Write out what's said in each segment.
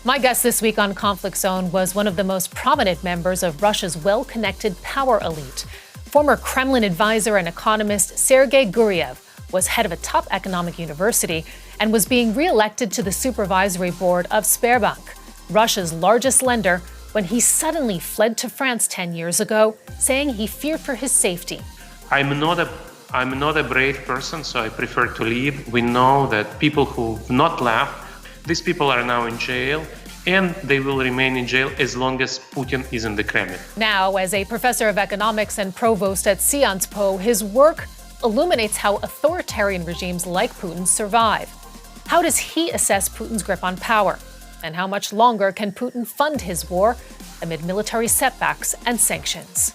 My guest this week on Conflict Zone was one of the most prominent members of Russia's well-connected power elite. Former Kremlin advisor and economist Sergei Guriev was head of a top economic university and was being re-elected to the supervisory board of Sberbank, Russia's largest lender, when he suddenly fled to France 10 years ago, saying he feared for his safety. I'm not a brave person, so I prefer to leave. We know that people who've not left, these people are now in jail, and they will remain in jail as long as Putin is in the Kremlin. Now, as a professor of economics and provost at Sciences his work illuminates how authoritarian regimes like Putin survive. How does he assess Putin's grip on power? And how much longer can Putin fund his war amid military setbacks and sanctions?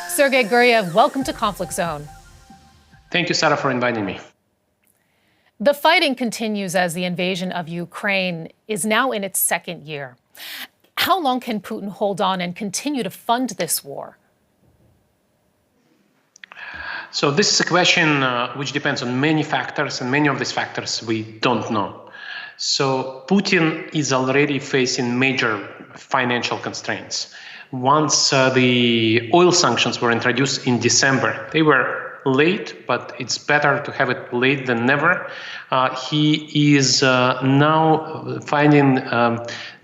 Sergei Guriev, welcome to Conflict Zone. Thank you, Sarah, for inviting me. The fighting continues as the invasion of Ukraine is now in its second year. How long can Putin hold on and continue to fund this war? So this is a question which depends on many factors, and many of these factors we don't know. So Putin is already facing major financial constraints. Once the oil sanctions were introduced in December, they were late, but it's better to have it late than never. He is now finding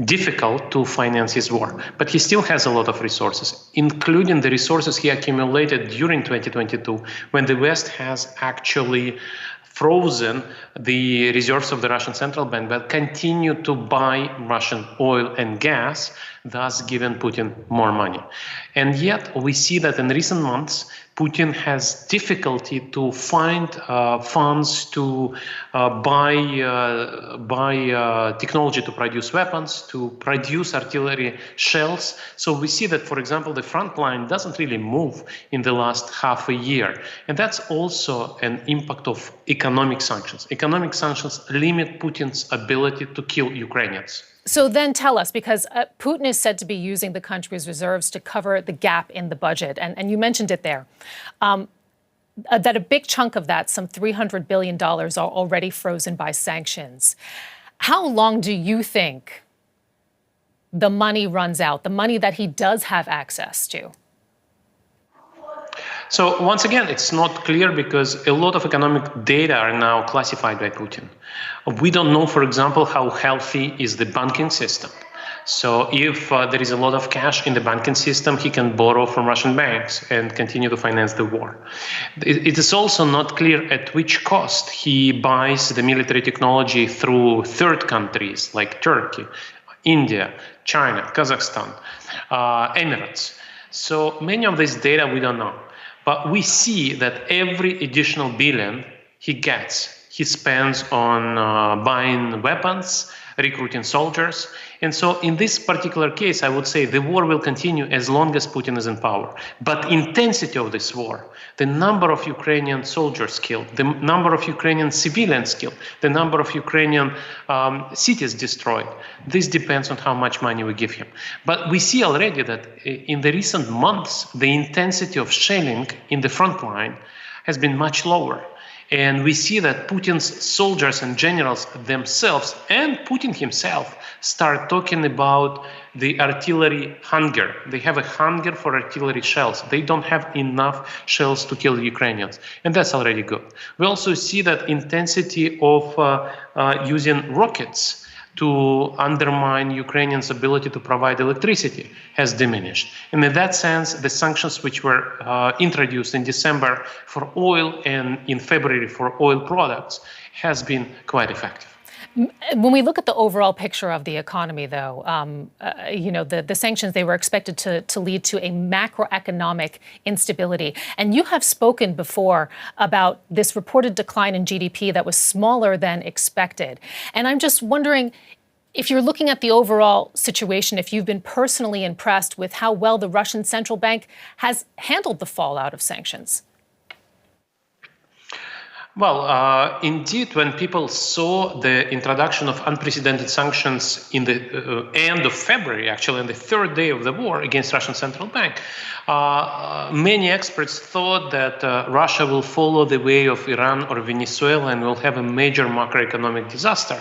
difficult to finance his war, but he still has a lot of resources, including the resources he accumulated during 2022, when the West has actually frozen the reserves of the Russian central bank, but continue to buy Russian oil and gas, thus giving Putin more money. And yet we see that in recent months, Putin has difficulty to find funds to buy technology to produce weapons, to produce artillery shells. So we see that, for example, the front line doesn't really move in the last half a year. And that's also an impact of economic sanctions. Economic sanctions limit Putin's ability to kill Ukrainians. So then tell us, because Putin is said to be using the country's reserves to cover the gap in the budget, and you mentioned it there, that a big chunk of that, some $300 billion, are already frozen by sanctions. How long do you think the money runs out, the money that he does have access to? So once again, it's not clear because a lot of economic data are now classified by Putin. We don't know, for example, how healthy is the banking system. So if there is a lot of cash in the banking system, he can borrow from Russian banks and continue to finance the war. It is also not clear at which cost he buys the military technology through third countries like Turkey, India, China, Kazakhstan, Emirates. So many of this data we don't know. But we see that every additional billion he gets, he spends on buying weapons, recruiting soldiers. And so in this particular case, I would say the war will continue as long as Putin is in power. But intensity of this war, the number of Ukrainian soldiers killed, the number of Ukrainian civilians killed, the number of Ukrainian cities destroyed, this depends on how much money we give him. But we see already that in the recent months, the intensity of shelling in the front line has been much lower. And we see that Putin's soldiers and generals themselves and Putin himself start talking about the artillery hunger. They have a hunger for artillery shells. They don't have enough shells to kill the Ukrainians. And that's already good. We also see that intensity of using rockets to undermine Ukrainians' ability to provide electricity has diminished. And in that sense, the sanctions which were introduced in December for oil and in February for oil products has been quite effective. When we look at the overall picture of the economy, though, the sanctions, they were expected to lead to a macroeconomic instability. And you have spoken before about this reported decline in GDP that was smaller than expected. And I'm just wondering, if you're looking at the overall situation, if you've been personally impressed with how well the Russian central bank has handled the fallout of sanctions. Well, indeed, when people saw the introduction of unprecedented sanctions in the end of February, actually on the third day of the war against Russian central bank, many experts thought that Russia will follow the way of Iran or Venezuela and will have a major macroeconomic disaster.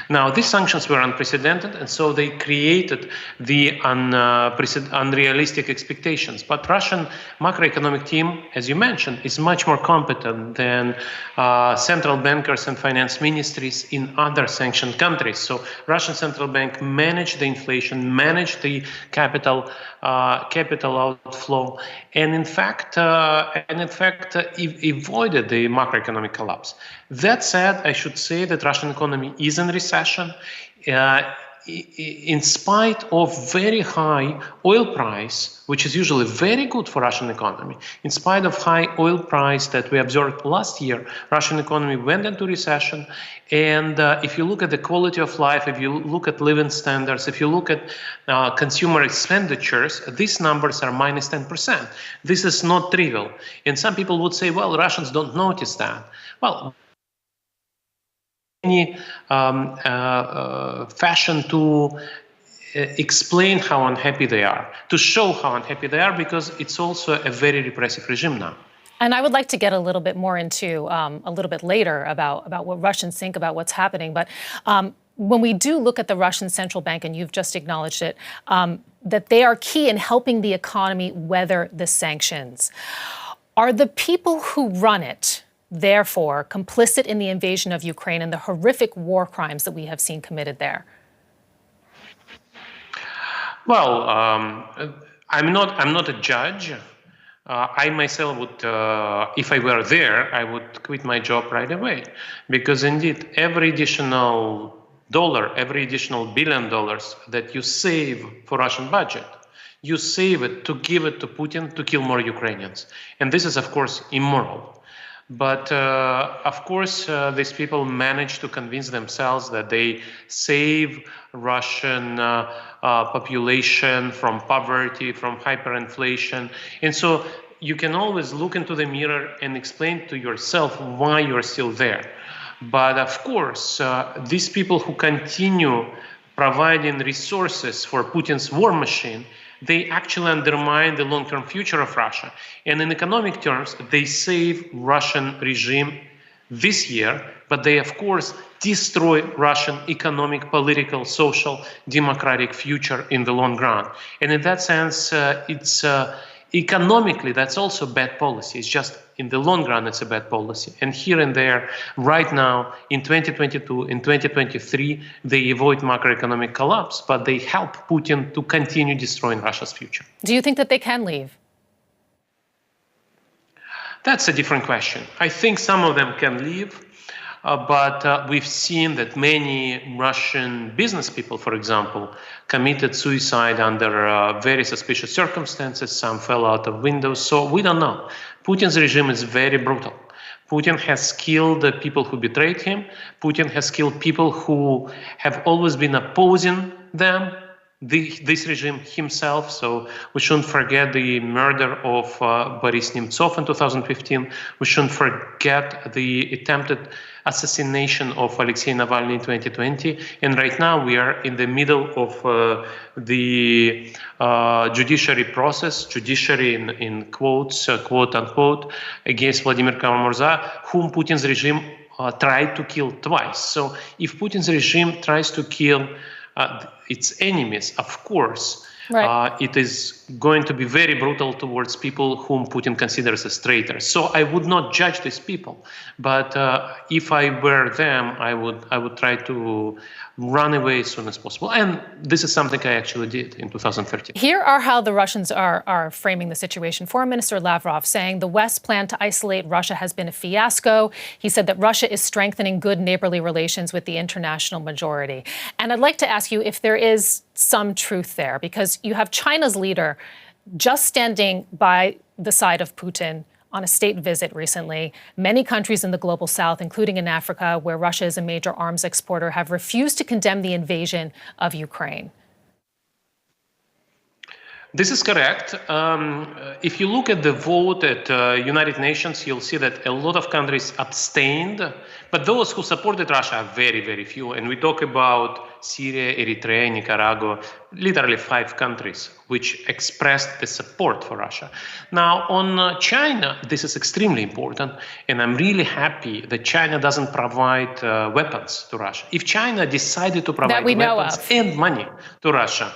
Now, these sanctions were unprecedented, and so they created the unrealistic expectations. But Russian macroeconomic team, as you mentioned, is much more competent than central bankers and finance ministries in other sanctioned countries. So Russian central bank managed the inflation, managed the capital outflow, and in fact avoided the macroeconomic collapse. That said, I should say that Russian economy is in recession. In spite of very high oil price, which is usually very good for Russian economy, in spite of high oil price that we observed last year, Russian economy went into recession. And if you look at the quality of life, if you look at living standards, if you look at consumer expenditures, these numbers are minus 10%. This is not trivial. And some people would say, well, Russians don't notice that. Well, any fashion to explain how unhappy they are, to show how unhappy they are, because it's also a very repressive regime now. And I would like to get a little bit more into a little bit later about what Russians think about what's happening. But when we do look at the Russian central bank, and you've just acknowledged it, that they are key in helping the economy weather the sanctions. Are the people who run it, therefore, complicit in the invasion of Ukraine and the horrific war crimes that we have seen committed there? Well, I'm not a judge. I myself would, if I were there, I would quit my job right away, because indeed, every additional dollar, every additional $1 billion that you save for Russian budget, you save it to give it to Putin to kill more Ukrainians, and this is, of course, immoral. But of course, these people manage to convince themselves that they save Russian population from poverty, from hyperinflation. And so you can always look into the mirror and explain to yourself why you're still there. But of course, these people who continue providing resources for Putin's war machine, they actually undermine the long-term future of Russia. And in economic terms, they save Russian regime this year, but they, of course, destroy Russian economic, political, social, democratic future in the long run. And in that sense, it's economically, that's also bad policy. It's just in the long run, it's a bad policy. And here and there, right now, in 2022, in 2023, they avoid macroeconomic collapse, but they help Putin to continue destroying Russia's future. Do you think that they can leave? That's a different question. I think some of them can leave. But we've seen that many Russian business people, for example, committed suicide under very suspicious circumstances. Some fell out of windows. So we don't know. Putin's regime is very brutal. Putin has killed the people who betrayed him. Putin has killed people who have always been opposing them, this regime himself. So we shouldn't forget the murder of Boris Nemtsov in 2015. We shouldn't forget the attempted assassination of Alexsei Navalny in 2020. And right now we are in the middle of the judiciary process, judiciary in quotes, quote unquote, against Vladimir Kara-Murza, whom Putin's regime tried to kill twice. So if Putin's regime tries to kill its enemies, of course, right, it is going to be very brutal towards people whom Putin considers as traitors. So I would not judge these people, but if I were them, I would try to run away as soon as possible. And this is something I actually did in 2013. Here are how the Russians are framing the situation. Foreign Minister Lavrov saying the West's plan to isolate Russia has been a fiasco. He said that Russia is strengthening good neighborly relations with the international majority. And I'd like to ask you if there is some truth there, because you have China's leader just standing by the side of Putin on a state visit recently. Many countries in the global south, including in Africa, where Russia is a major arms exporter, have refused to condemn the invasion of Ukraine. This is correct. If you look at the vote at United Nations, you'll see that a lot of countries abstained, but those who supported Russia are very, very few. And we talk about Syria, Eritrea, Nicaragua, literally 5 countries which expressed the support for Russia. Now, on China, this is extremely important, and I'm really happy that China doesn't provide weapons to Russia. If China decided to provide weapons and money to Russia,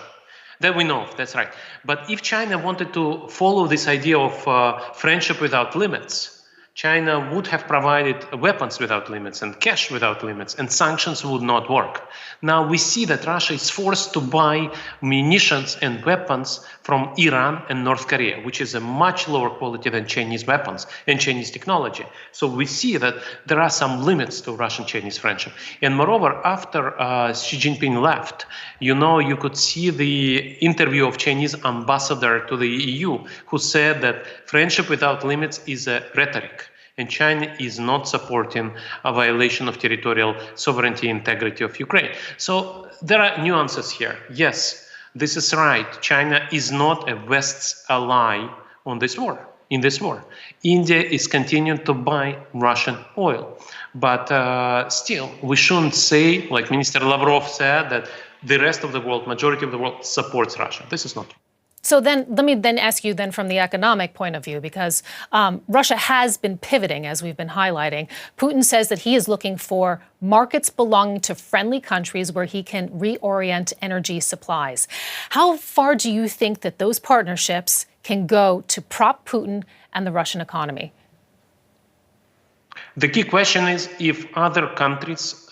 that we know of, that's right. But if China wanted to follow this idea of friendship without limits, China would have provided weapons without limits and cash without limits, and sanctions would not work. Now we see that Russia is forced to buy munitions and weapons from Iran and North Korea, which is a much lower quality than Chinese weapons and Chinese technology. So we see that there are some limits to Russian-Chinese friendship. And moreover, after Xi Jinping left, you could see the interview of Chinese ambassador to the EU, who said that friendship without limits is a rhetoric. And China is not supporting a violation of territorial sovereignty and integrity of Ukraine. So there are nuances here. Yes, this is right. China is not a West's ally on this war. In this war, India is continuing to buy Russian oil. But still, we shouldn't say, like Minister Lavrov said, that the rest of the world, majority of the world, supports Russia. This is not true. So then, let me then ask you then from the economic point of view, because Russia has been pivoting, as we've been highlighting. Putin says that he is looking for markets belonging to friendly countries where he can reorient energy supplies. How far do you think that those partnerships can go to prop Putin and the Russian economy? The key question is if other countries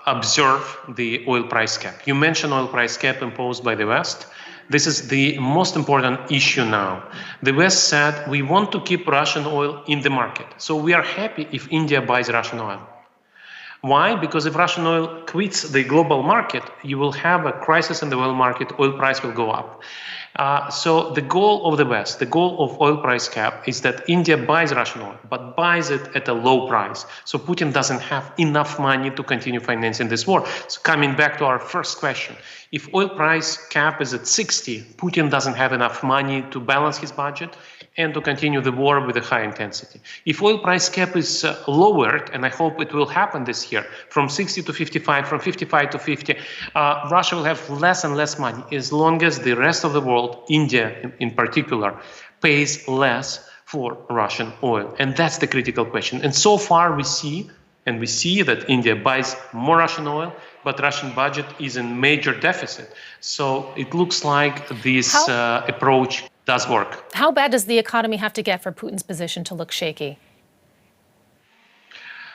observe the oil price cap. You mentioned oil price cap imposed by the West. This is the most important issue now. The West said we want to keep Russian oil in the market. So we are happy if India buys Russian oil. Why? Because if Russian oil quits the global market, you will have a crisis in the oil market, oil price will go up. So the goal of the West, the goal of oil price cap is that India buys Russian oil, but buys it at a low price. So Putin doesn't have enough money to continue financing this war. So coming back to our first question, if oil price cap is at 60, Putin doesn't have enough money to balance his budget and to continue the war with a high intensity. If oil price cap is lowered, and I hope it will happen this year, from 60 to 55, from 55 to 50, Russia will have less and less money as long as the rest of the world, India in particular, pays less for Russian oil. And that's the critical question. And so far we see that India buys more Russian oil, but Russian budget is in major deficit. So it looks like this approach does work. How bad does the economy have to get for Putin's position to look shaky?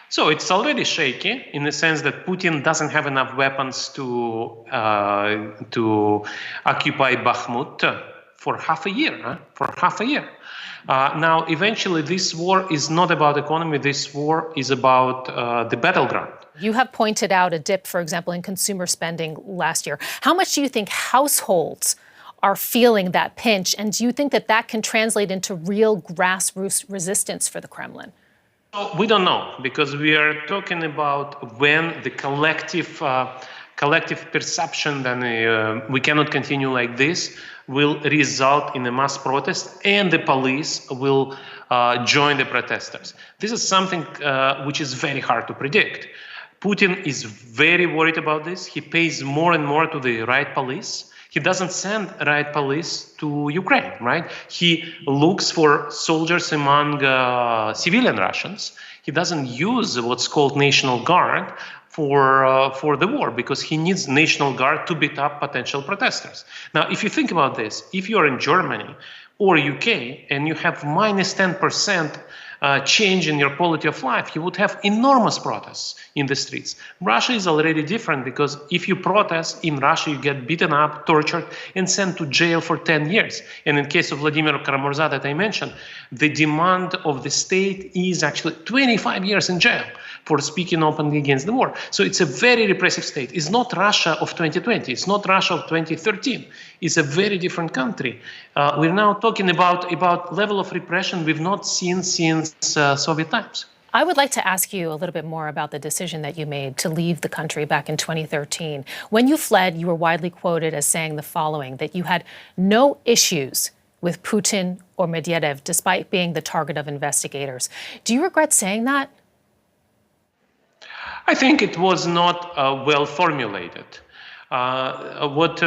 So it's already shaky in the sense that Putin doesn't have enough weapons to occupy Bakhmut for half a year. Now, eventually, this war is not about economy. This war is about the battleground. You have pointed out a dip, for example, in consumer spending last year. How much do you think households are feeling that pinch? And do you think that that can translate into real grassroots resistance for the Kremlin? We don't know, because we are talking about when the collective perception that we cannot continue like this will result in a mass protest, and the police will join the protesters. This is something which is very hard to predict. Putin is very worried about this. He pays more and more to the riot police. He doesn't send riot police to Ukraine, right? He looks for soldiers among civilian Russians. He doesn't use what's called National Guard for the war, because he needs National Guard to beat up potential protesters. Now, if you think about this, if you're in Germany or UK and you have minus 10% change in your quality of life, you would have enormous protests in the streets. Russia is already different, because if you protest in Russia, you get beaten up, tortured, and sent to jail for 10 years. And in case of Vladimir Kara-Murza that I mentioned, the demand of the state is actually 25 years in jail for speaking openly against the war. So it's a very repressive state. It's not Russia of 2020. It's not Russia of 2013. It's a very different country. We're now talking about level of repression we've not seen since Soviet times. I would like to ask you a little bit more about the decision that you made to leave the country back in 2013. When you fled, you were widely quoted as saying the following, that you had no issues with Putin or Medvedev, despite being the target of investigators. Do you regret saying that? I think it was not well formulated. What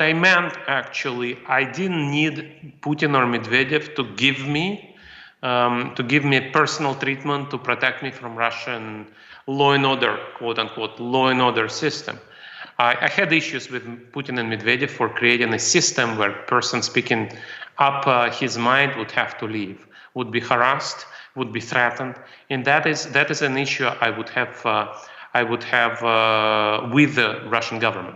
I meant, actually, I didn't need Putin or Medvedev to give me personal treatment to protect me from Russian law and order, quote unquote, law and order system. I had issues with Putin and Medvedev for creating a system where a person speaking up his mind would have to leave, would be harassed, would be threatened, and that is an issue I would have with the Russian government.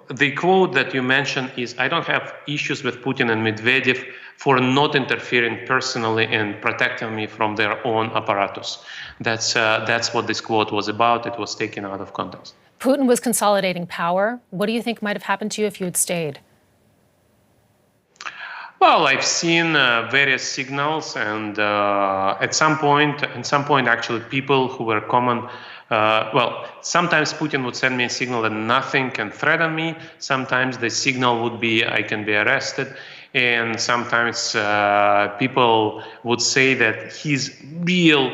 The quote that you mentioned is, "I don't have issues with Putin and Medvedev for not interfering personally and protecting me from their own apparatus." That's what this quote was about. It was taken out of context. Putin was consolidating power. What do you think might have happened to you if you had stayed? Well, I've seen various signals, and at some point, actually, people who were common. Sometimes Putin would send me a signal that nothing can threaten me. Sometimes the signal would be I can be arrested. And sometimes people would say that his real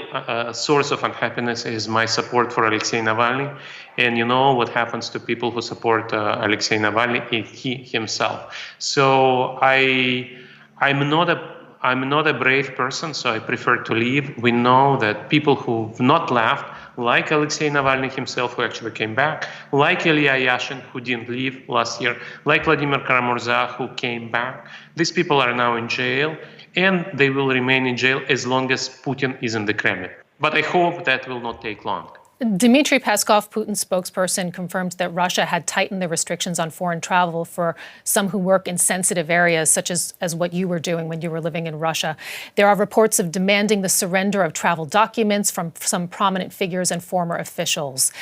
source of unhappiness is my support for Alexsei Navalny. And you know what happens to people who support Alexsei Navalny? He himself. So I'm not a brave person, so I prefer to leave. We know that people who've not left, like Alexsei Navalny himself, who actually came back, like Ilya Yashin, who didn't leave last year, like Vladimir Kara-Murza, who came back, these people are now in jail, and they will remain in jail as long as Putin is in the Kremlin. But I hope that will not take long. Dimitry Peskov, Putin's spokesperson, confirmed that Russia had tightened the restrictions on foreign travel for some who work in sensitive areas, such as what you were doing when you were living in Russia. There are reports of demanding the surrender of travel documents from some prominent figures and former officials.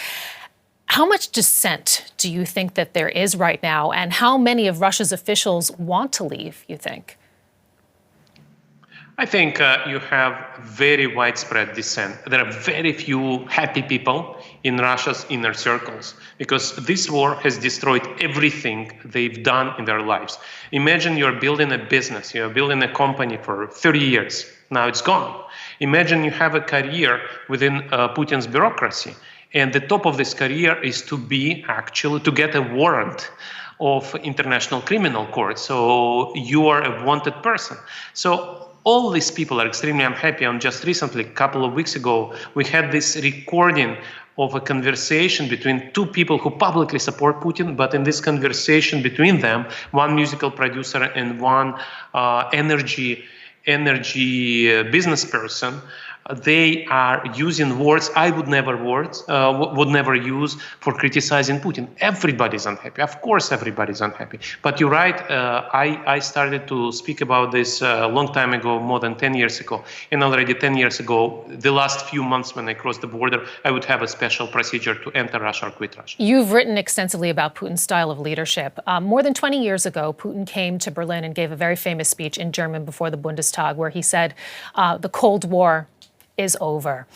How much dissent do you think that there is right now, and how many of Russia's officials want to leave, you think? I think you have very widespread dissent. There are very few happy people in Russia's inner circles because this war has destroyed everything they've done in their lives. Imagine you're building a business, you're building a company for 30 years. Now it's gone. Imagine you have a career within Putin's bureaucracy, and the top of this career is to get a warrant of International Criminal Court. So you are a wanted person. So all these people are extremely unhappy. And just recently, a couple of weeks ago, we had this recording of a conversation between two people who publicly support Putin, but in this conversation between them, one musical producer and one energy business person, they are using words I would never use for criticizing Putin. Everybody's unhappy. Of course, everybody's unhappy. But you're right. I started to speak about this a long time ago, more than 10 years ago. And already 10 years ago, the last few months when I crossed the border, I would have a special procedure to enter Russia or quit Russia. You've written extensively about Putin's style of leadership. More than 20 years ago, Putin came to Berlin and gave a very famous speech in German before the Bundestag, where he said the Cold War is over.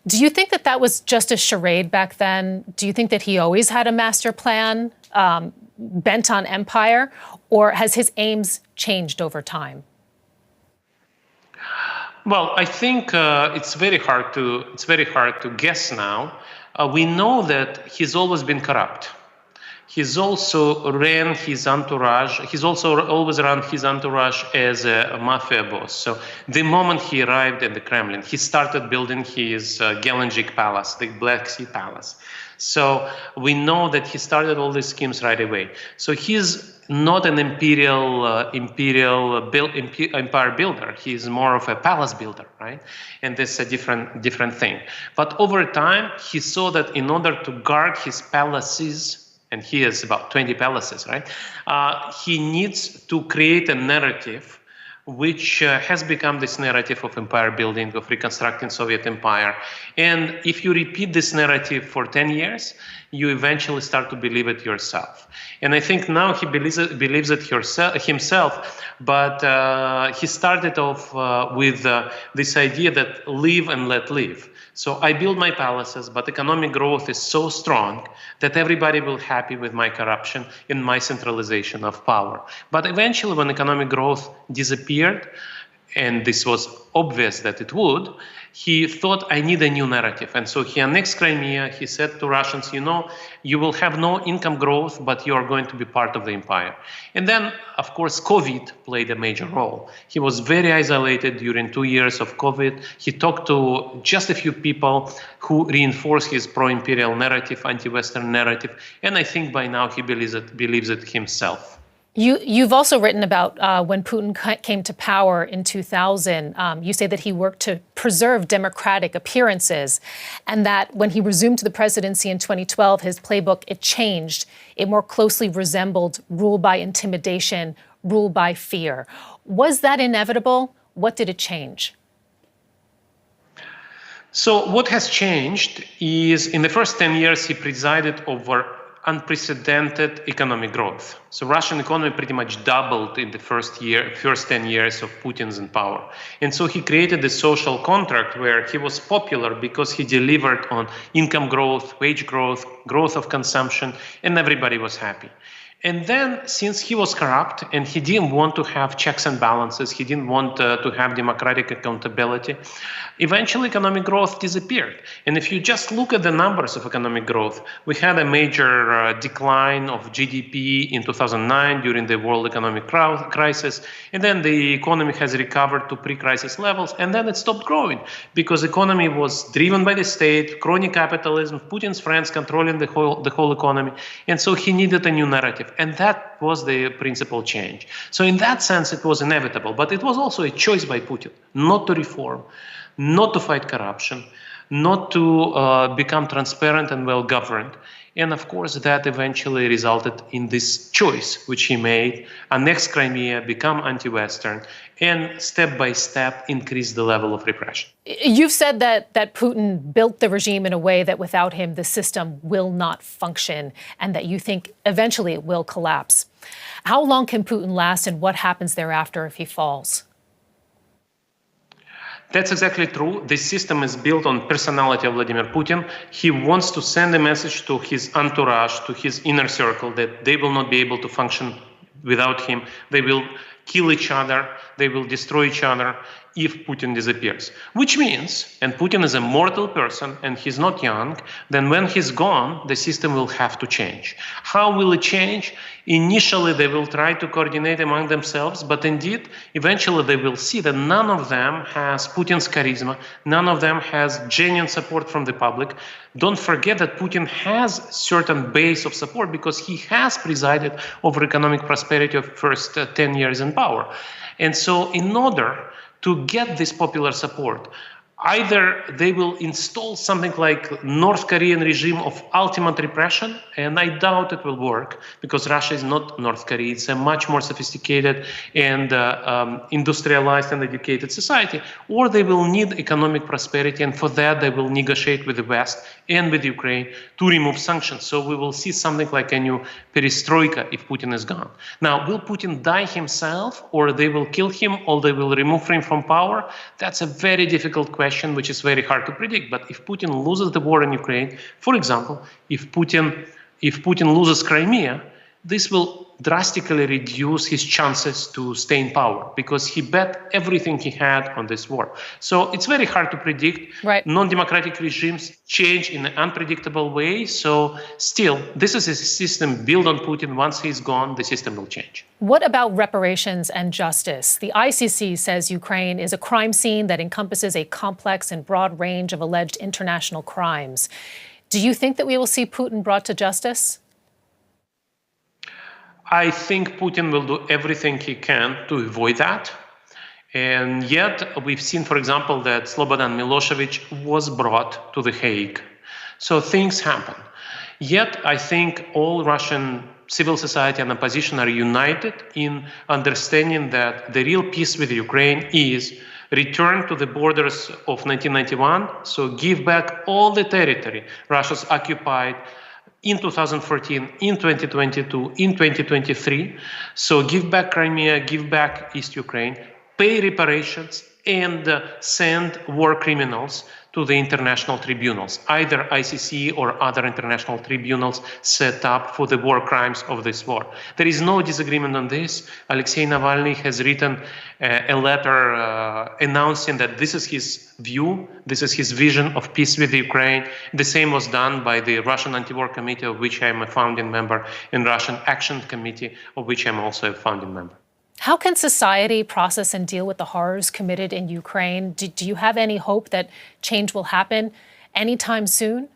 Do you think that that was just a charade back then? Do you think that he always had a master plan bent on empire, or has his aims changed over time? Well, I think it's very hard to guess now. We know that he's always been corrupt. He's also ran his entourage. He's also always run his entourage as a mafia boss. So the moment he arrived at the Kremlin, he started building his Gelendzhik Palace, the Black Sea Palace. So we know that he started all these schemes right away. So he's not an empire builder. He's more of a palace builder, right? And this is a different thing. But over time, he saw that in order to guard his palaces, and he has about 20 palaces, right? He needs to create a narrative which has become this narrative of empire building, of reconstructing Soviet empire. And if you repeat this narrative for 10 years, you eventually start to believe it yourself. And I think now he believes it himself, but he started off with this idea that live and let live. So I build my palaces, but economic growth is so strong that everybody will be happy with my corruption and my centralization of power. But eventually, when economic growth disappeared, and this was obvious that it would, he thought, I need a new narrative. And so he annexed Crimea. He said to Russians, you know, you will have no income growth, but you are going to be part of the empire. And then, of course, COVID played a major role. He was very isolated during 2 years of COVID. He talked to just a few people who reinforced his pro-imperial narrative, anti-Western narrative. And I think by now he believes it himself. You've also written about when Putin came to power in 2000. You say that he worked to preserve democratic appearances, and that when he resumed the presidency in 2012, his playbook, it changed. It more closely resembled rule by intimidation, rule by fear. Was that inevitable? What did it change? So what has changed is in the first 10 years, he presided over unprecedented economic growth. So Russian economy pretty much doubled in the first 10 years of Putin's in power. And so he created a social contract where he was popular because he delivered on income growth, wage growth, growth of consumption, and everybody was happy. And then, since he was corrupt and he didn't want to have checks and balances, he didn't want to have democratic accountability, eventually economic growth disappeared. And if you just look at the numbers of economic growth, we had a major decline of GDP in 2009 during the world economic crisis. And then the economy has recovered to pre-crisis levels. And then it stopped growing because the economy was driven by the state, crony capitalism, Putin's friends controlling the whole economy. And so he needed a new narrative. And that was the principal change. So in that sense, it was inevitable. But it was also a choice by Putin not to reform, not to fight corruption, not to become transparent and well-governed. And of course, that eventually resulted in this choice, which he made, annex Crimea, become anti-Western, and step by step increase the level of repression. You've said that Putin built the regime in a way that without him, the system will not function, and that you think eventually it will collapse. How long can Putin last, and what happens thereafter if he falls? That's exactly true. This system is built on personality of Vladimir Putin. He wants to send a message to his entourage, to his inner circle, that they will not be able to function without him. They will kill each other. They will destroy each other if Putin disappears. Which means, and Putin is a mortal person and he's not young, then when he's gone, the system will have to change. How will it change? Initially, they will try to coordinate among themselves, but indeed, eventually they will see that none of them has Putin's charisma, none of them has genuine support from the public. Don't forget that Putin has a certain base of support because he has presided over economic prosperity of the first 10 years in power. And so in order to get this popular support, either they will install something like North Korean regime of ultimate repression, and I doubt it will work because Russia is not North Korea. It's a much more sophisticated and industrialized and educated society, or they will need economic prosperity, and for that they will negotiate with the West and with Ukraine to remove sanctions. So we will see something like a new perestroika if Putin is gone. Now, will Putin die himself, or they will kill him, or they will remove him from power? That's a very difficult question, which is very hard to predict. But if Putin loses the war in Ukraine, for example, if Putin loses Crimea, this will drastically reduce his chances to stay in power because he bet everything he had on this war. So it's very hard to predict. Right. Non-democratic regimes change in an unpredictable way. So still, this is a system built on Putin. Once he's gone, the system will change. What about reparations and justice? The ICC says Ukraine is a crime scene that encompasses a complex and broad range of alleged international crimes. Do you think that we will see Putin brought to justice? I think Putin will do everything he can to avoid that. And yet we've seen, for example, that Slobodan Milosevic was brought to The Hague. So things happen. Yet I think all Russian civil society and opposition are united in understanding that the real peace with Ukraine is return to the borders of 1991, so give back all the territory Russia's occupied in 2014, in 2022, in 2023. So give back Crimea, give back East Ukraine, pay reparations, and send war criminals to the international tribunals, either ICC or other international tribunals set up for the war crimes of this war. There is no disagreement on this. Alexsei Navalny has written a letter announcing that this is his view, this is his vision of peace with Ukraine. The same was done by the Russian Anti-War Committee, of which I am a founding member, and Russian Action Committee, of which I am also a founding member. How can society process and deal with the horrors committed in Ukraine? Do you have any hope that change will happen anytime soon?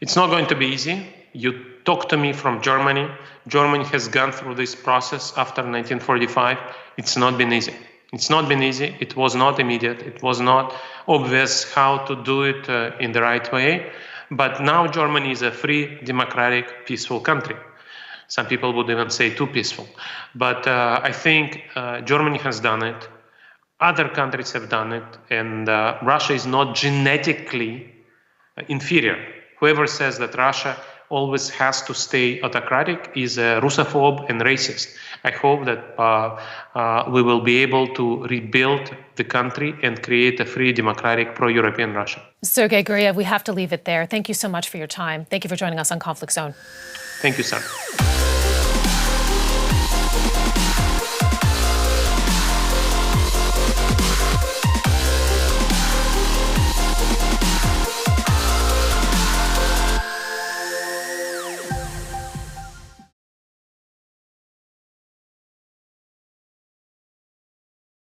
It's not going to be easy. You talk to me from Germany. Germany has gone through this process after 1945. It's not been easy. It's not been easy. It was not immediate. It was not obvious how to do it in the right way. But now Germany is a free, democratic, peaceful country. Some people would even say too peaceful. But I think Germany has done it. Other countries have done it. And Russia is not genetically inferior. Whoever says that Russia always has to stay autocratic is a Russophobe and racist. I hope that we will be able to rebuild the country and create a free, democratic, pro-European Russia. Sergei Guriev, we have to leave it there. Thank you so much for your time. Thank you for joining us on Conflict Zone. Thank you, sir.